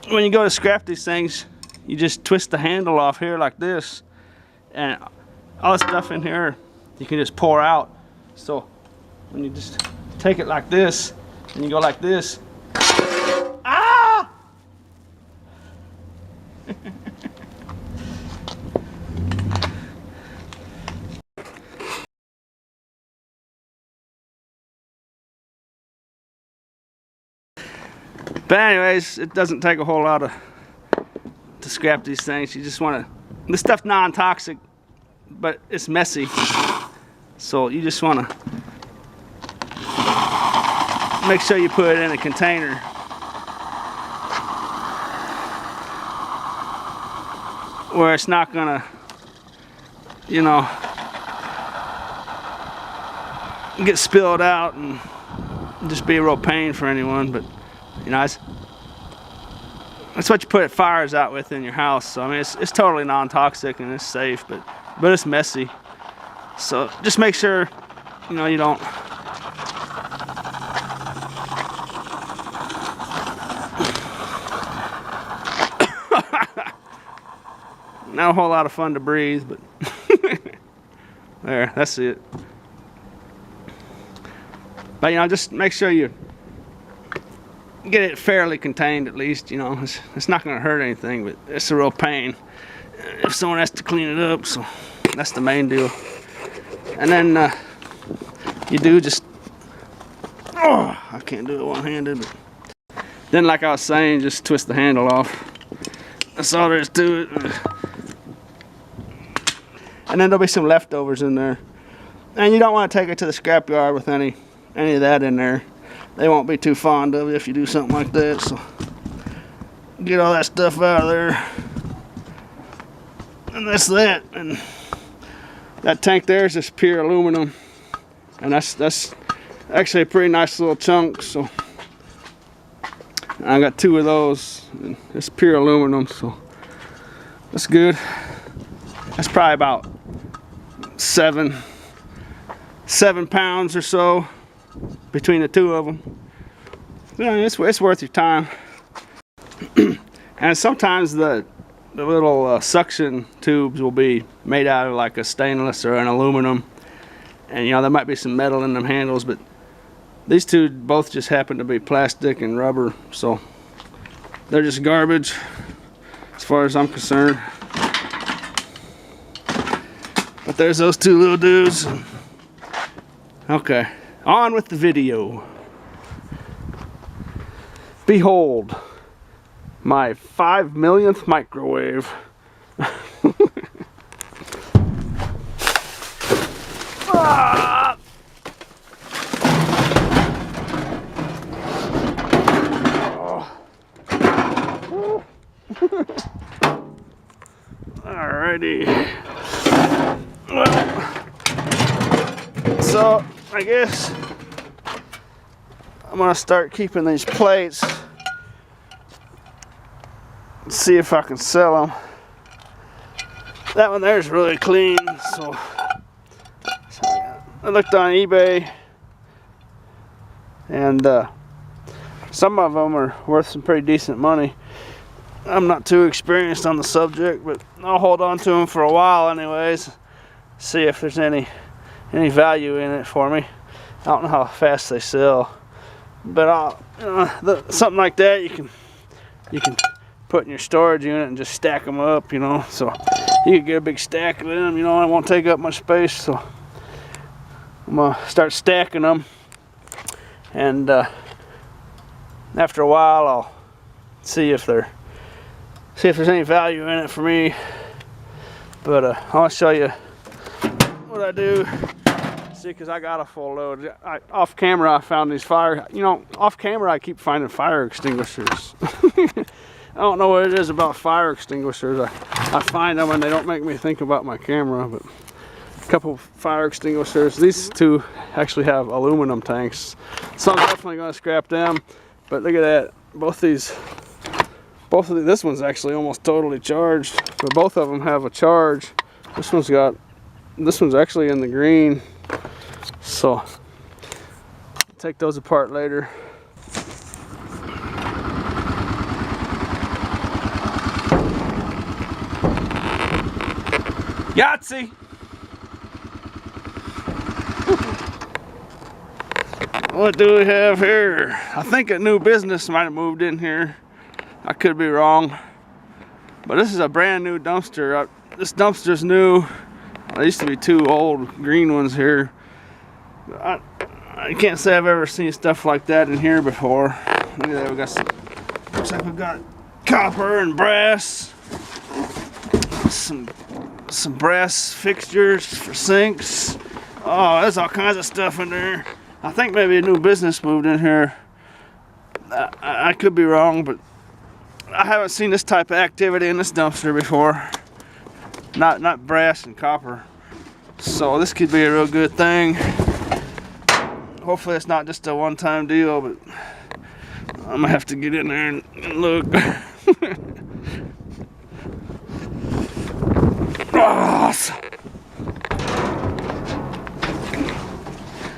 when you go to scrap these things, you just twist the handle off here like this, and all the stuff in here you can just pour out. So when you just take it like this and you go like this, ah! But anyways, it doesn't take a whole lot to scrap these things. You just want to, this stuff's non-toxic, but it's messy. So you just want to make sure you put it in a container. Where it's not gonna, you know, get spilled out and just be a real pain for anyone. But you know, that's what you put fires out with in your house. So I mean, it's totally non-toxic and it's safe, but it's messy. So just make sure, you know, you don't. Not a whole lot of fun to breathe, but there, that's it. But you know, just make sure you get it fairly contained at least. You know, it's not going to hurt anything, but it's a real pain if someone has to clean it up. So that's the main deal. And then you do just, oh, I can't do it one-handed, but then like I was saying, just twist the handle off. That's all there is to it. And then there'll be some leftovers in there, and you don't want to take it to the scrapyard with any of that in there. They won't be too fond of it if you do something like that. So get all that stuff out of there, and that's that. And that tank there is just pure aluminum, and that's actually a pretty nice little chunk. So I got 2 of those, and it's pure aluminum, so that's good. That's probably about 7 pounds or so between the 2 of them. Yeah, it's worth your time. And sometimes the little suction tubes will be made out of like a stainless or an aluminum, and you know there might be some metal in them handles, but these 2 both just happen to be plastic and rubber, so they're just garbage as far as I'm concerned. But there's those 2 little dudes. Okay, on with the video. Behold, my 5 millionth microwave. Ah! Oh. Alrighty. Well, so I guess I'm gonna start keeping these plates. See if I can sell them. That one there is really clean, so I looked on eBay, and some of them are worth some pretty decent money. I'm not too experienced on the subject, but I'll hold on to them for a while anyways. See if there's any value in it for me. I don't know how fast they sell, but something like that you can put in your storage unit and just stack them up, you know. So you can get a big stack of them, you know. It won't take up much space, so I'm gonna start stacking them, and after a while I'll see if there's any value in it for me. But I'll show you what I do. See, because I got a full load. Off camera I found these off camera I keep finding fire extinguishers. I don't know what it is about fire extinguishers. I find them and they don't make me think about my camera. But a couple fire extinguishers. These 2 actually have aluminum tanks, so I'm definitely going to scrap them. But look at that. Both of these, this one's actually almost totally charged, but both of them have a charge. This one's actually in the green, so take those apart later. Yahtzee! What do we have here? I think a new business might have moved in here. I could be wrong. But this is a brand new dumpster. This dumpster's new. There used to be two old green ones here. I can't say I've ever seen stuff like that in here before. Look at that, we got some, looks like we've got copper and brass. Some brass fixtures for sinks. Oh, there's all kinds of stuff in there. I think maybe a new business moved in here. I could be wrong, but I haven't seen this type of activity in this dumpster before. Not brass and copper. So this could be a real good thing. Hopefully it's not just a one-time deal, but I'm gonna have to get in there and look.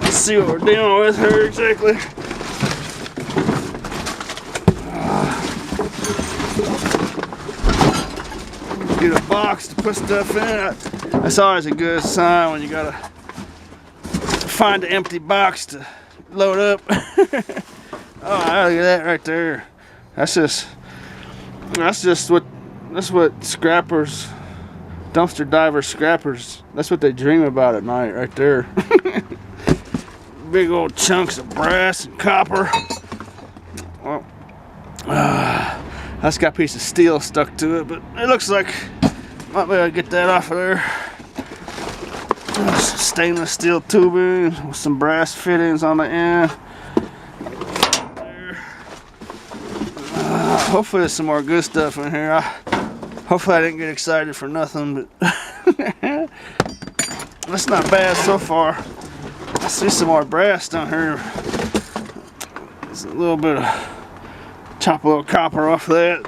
Let's see what we're dealing with here exactly. Get a box to put stuff in. That's always a good sign when you gotta find an empty box to load up. Oh, look at that right there. That's what scrappers, dumpster diver scrappers, that's what they dream about at night right there. Big old chunks of brass and copper. Well, that's got a piece of steel stuck to it, but it looks like might be able to get that off of there. Stainless steel tubing with some brass fittings on the end. Hopefully there's some more good stuff in here. Hopefully I didn't get excited for nothing, but that's not bad so far. I see some more brass down here. There's a little bit of, chop a little copper off that.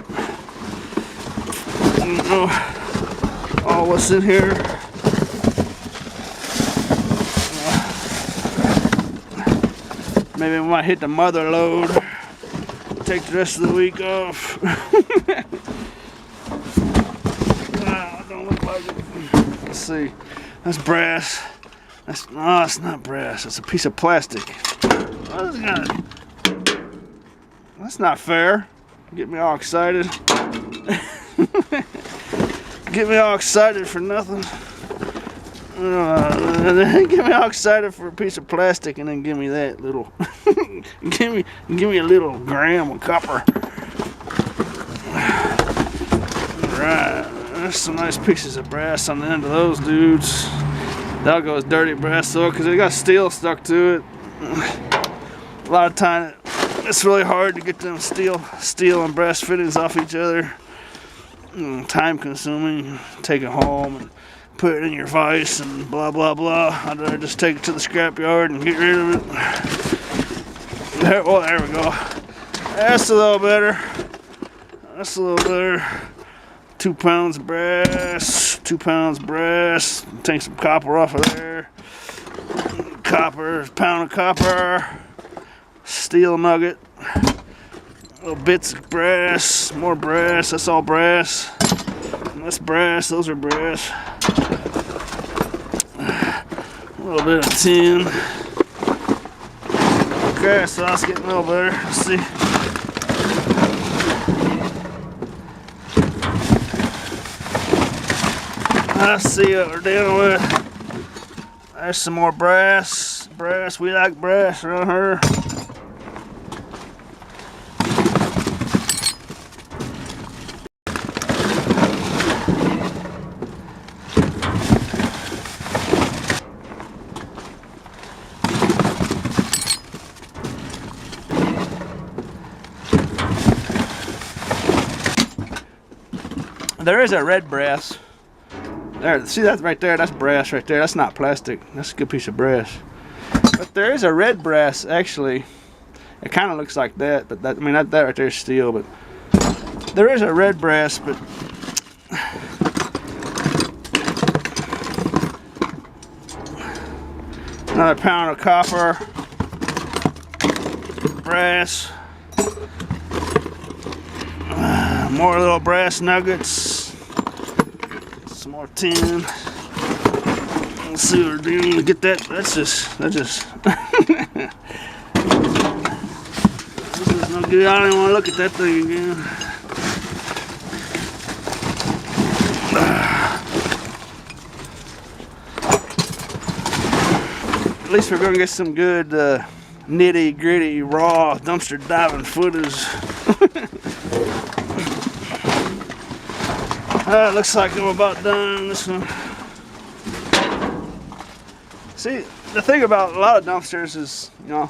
I don't know all what's in here. Maybe we might hit the mother load. Take the rest of the week off. Don't look like it. Let's see. That's brass. No, it's not brass. It's a piece of plastic. That's not fair. Get me all excited. Get me all excited for nothing. Get me all excited for a piece of plastic and then give me that little. give me a little gram of copper. Alright, there's some nice pieces of brass on the end of those dudes. That'll go as dirty brass though, because it got steel stuck to it. A lot of time it's really hard to get them steel and brass fittings off each other. Time consuming. Take it home and put it in your vise and blah blah blah. I'd rather just take it to the scrapyard and get rid of it. There we go. That's a little better. That's a little better. 2 pounds brass. 2 pounds brass. Take some copper off of there. Copper, pound of copper. Steel nugget. Little bits of brass. More brass. That's all brass. That's brass. Those are brass. A little bit of tin. Okay, so that's getting a little better. Let's see. Let's see what we're dealing with. There's some more brass. Brass, we like brass around here. There is a red brass. There, see that right there? That's brass right there. That's not plastic. That's a good piece of brass. But there is a red brass actually. It kind of looks like that, but that, I mean that right there is steel. But there is a red brass, but another pound of copper, brass. More little brass nuggets, some more tin. Let's see what we're doing to get that. That's just this is no good. I don't even want to look at that thing again. At least we're gonna get some good nitty gritty raw dumpster diving footage. Looks like I'm about done on this one. See, the thing about a lot of dumpsters is, you know,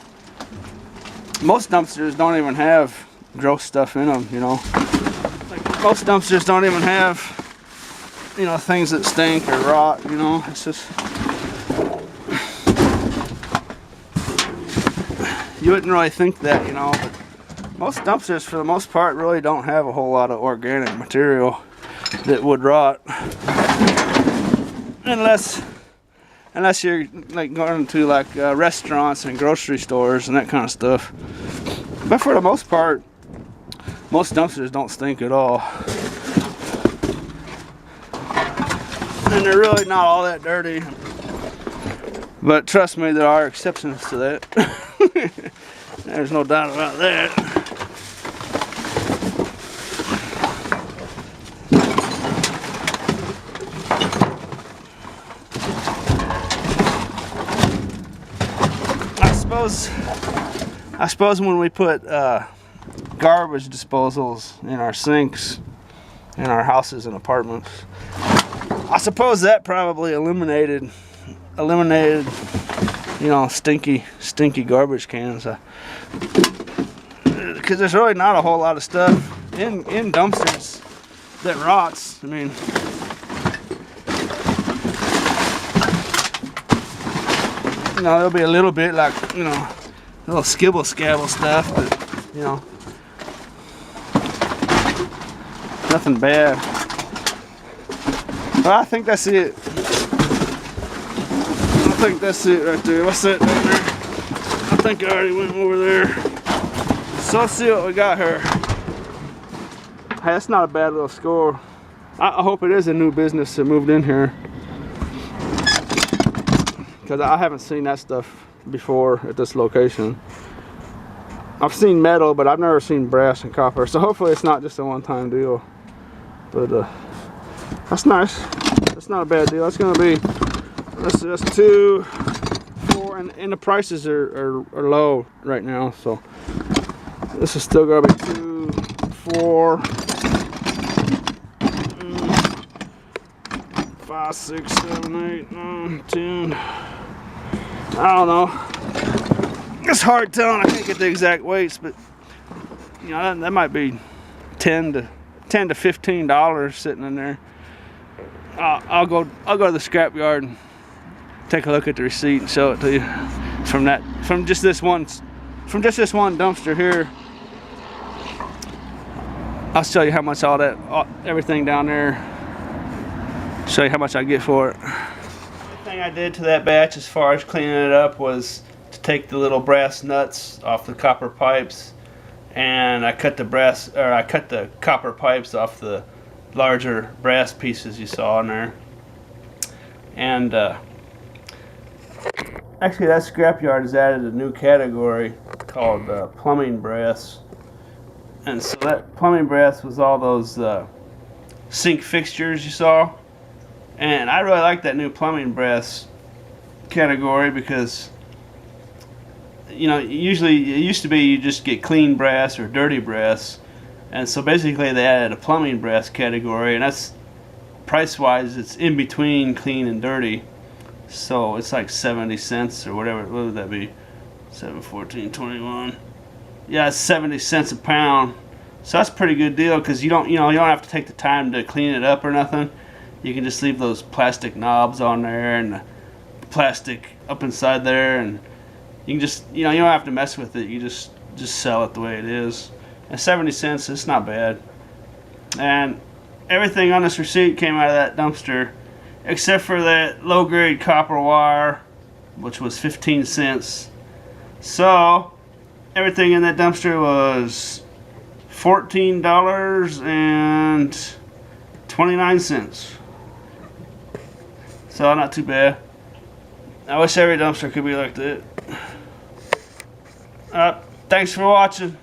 most dumpsters don't even have gross stuff in them, you know. Like most dumpsters don't even have, you know, things that stink or rot, you know. It's just, you wouldn't really think that, you know, but most dumpsters for the most part really don't have a whole lot of organic material that would rot, unless you're like going to like restaurants and grocery stores and that kind of stuff. But for the most part, most dumpsters don't stink at all, and they're really not all that dirty. But trust me, there are exceptions to that. There's no doubt about that. I suppose when we put garbage disposals in our sinks in our houses and apartments, I suppose that probably eliminated, you know, stinky garbage cans. Because there's really not a whole lot of stuff in dumpsters that rots. I mean, you know, there'll be a little bit like, you know, a little skibble scabble stuff, but, you know, nothing bad. Well, I think that's it. I think that's it right there. What's that down there? I think I already went over there. So let's see what we got here. Hey, that's not a bad little score. I hope it is a new business that moved in here, because I haven't seen that stuff before at this location. I've seen metal, but I've never seen brass and copper, so hopefully it's not just a one-time deal. But that's nice. That's not a bad deal. That's gonna be, that's 2, 4, and the prices are low right now, so this is still gonna be 2, 4, 5, 6, 7, 8, 9, 10. I don't know. It's hard telling. I can't get the exact weights, but you know, that might be $10 to $15 sitting in there. I'll go to the scrap yard and take a look at the receipt and show it to you. From just this one dumpster here. I'll show you how much everything down there. Show you how much I get for it. The thing I did to that batch as far as cleaning it up was to take the little brass nuts off the copper pipes, and I cut the copper pipes off the larger brass pieces you saw in there. And actually, that scrapyard has added a new category called plumbing brass. And so that plumbing brass was all those sink fixtures you saw. And I really like that new plumbing brass category because, you know, usually it used to be you just get clean brass or dirty brass. And so basically they added a plumbing brass category, and that's, price-wise, it's in between clean and dirty. So it's like 70 cents or whatever. What would that be? 7, 14, 21. Yeah, it's 70 cents a pound. So that's a pretty good deal because you don't have to take the time to clean it up or nothing. You can just leave those plastic knobs on there and the plastic up inside there, and you can just, you don't have to mess with it. You just sell it the way it is. And 70 cents, it's not bad. And everything on this receipt came out of that dumpster, except for that low-grade copper wire, which was 15 cents. So everything in that dumpster was $14.29. So not too bad. I wish every dumpster could be like that. Thanks for watching.